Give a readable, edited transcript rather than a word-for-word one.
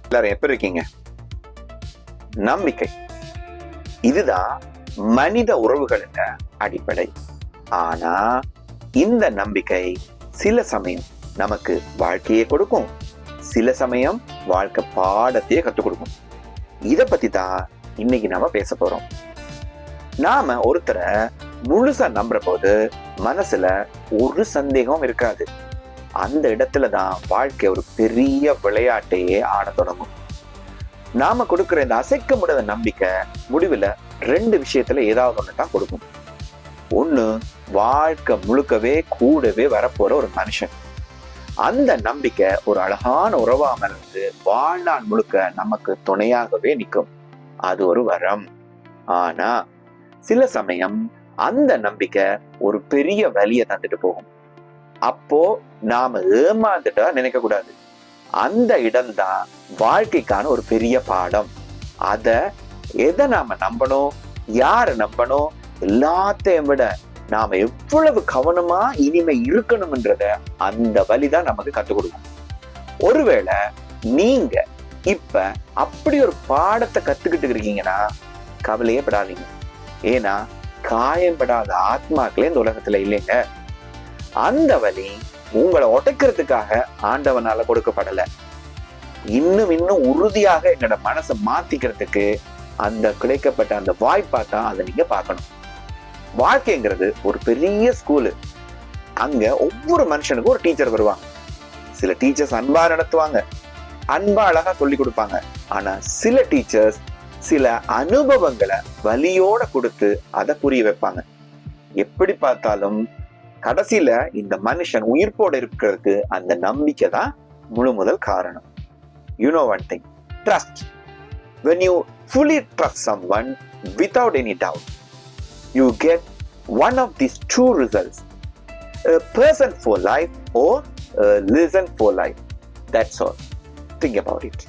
எல்லாரும் எப்படி இருக்கீங்க? நம்பிக்கை இதுதான் மனித உறவுகளின் அடிப்படை. ஆனா இந்த நம்பிக்கை சில சமயம் நமக்கு வாழ்க்கையை கொடுக்கும், சில சமயம் வாழ்க்கை பாடத்தையே கற்றுக் கொடுக்கும். இத பத்தி தான் இன்னைக்கு நாம பேச போறோம். நாம ஒருத்தரை முழுசா நம்புற போது மனசுல ஒரு சந்தேகம் இருக்காது. அந்த இடத்துலதான் வாழ்க்கை ஒரு பெரிய விளையாட்டையே ஆட தொடங்கும். நாம கொடுக்கிற இந்த அசைக்க முடியாத நம்பிக்கை முடிவுல 2 விஷயத்துல ஏதாவது ஒண்ணுதான் கொடுக்கும். ஒண்ணு, வாழ்க்கை முழுக்கவே கூடவே வரப்போற ஒரு மனுஷன். அந்த நம்பிக்கை ஒரு அழகான உறவா அமர்ந்து வாழ்நாள் முழுக்க நமக்கு துணையாகவே நிற்கும். அது ஒரு வரம். ஆனா சில சமயம் அந்த நம்பிக்கை ஒரு பெரிய வலியை தந்துட்டு போகும். அப்போ நாம ஏமாந்துட்டா நினைக்க கூடாது. அந்த இடம்தான் வாழ்க்கைக்கான ஒரு பெரிய பாடம். எதை நாம நம்பணும், யாரை நம்பணும், எல்லாத்தையும் விட நாம எவ்வளவு கவனமா இனிமே இருக்கணும்ன்றத அந்த வழிதான் நமக்கு கத்துக் கொடுக்கும். ஒருவேளை நீங்க இப்ப அப்படி ஒரு பாடத்தை கத்துக்கிட்டு இருக்கீங்கன்னா கவலையே படாதீங்க. ஏன்னா காயம்படாத ஆத்மாக்களே இந்த உலகத்துல இல்லைங்க. அந்த வலி உங்களை உடைக்கிறதுக்காக ஆண்டவனால கொடுக்கப்படல. இன்னும் உறுதியாக என்னோட மனசை மாத்திக்கிறதுக்கு அந்த கிடைக்கப்பட்ட அந்த வாய்ப்பா தான் அதை நீங்க பார்க்கணும். வாழ்க்கைங்கிறது ஒரு பெரிய ஸ்கூலு. அங்க ஒவ்வொரு மனுஷனுக்கும் ஒரு டீச்சர் வருவாங்க. சில டீச்சர்ஸ் அன்பா நடத்துவாங்க, அன்பா அழகா சொல்லி கொடுப்பாங்க. ஆனா சில டீச்சர்ஸ் சில அனுபவங்களை வலியோட கொடுத்து அதை புரிய வைப்பாங்க. எப்படி பார்த்தாலும் கடைசியில இந்த மனுஷன் உயிர்ப்போட இருக்கிறதுக்கு அந்த நம்பிக்கை தான் முழு முதல் காரணம். You know one thing, trust. When you fully trust someone without any doubt, you get one of these 2 results: a person for life or a lesson for life. That's all. Think about it.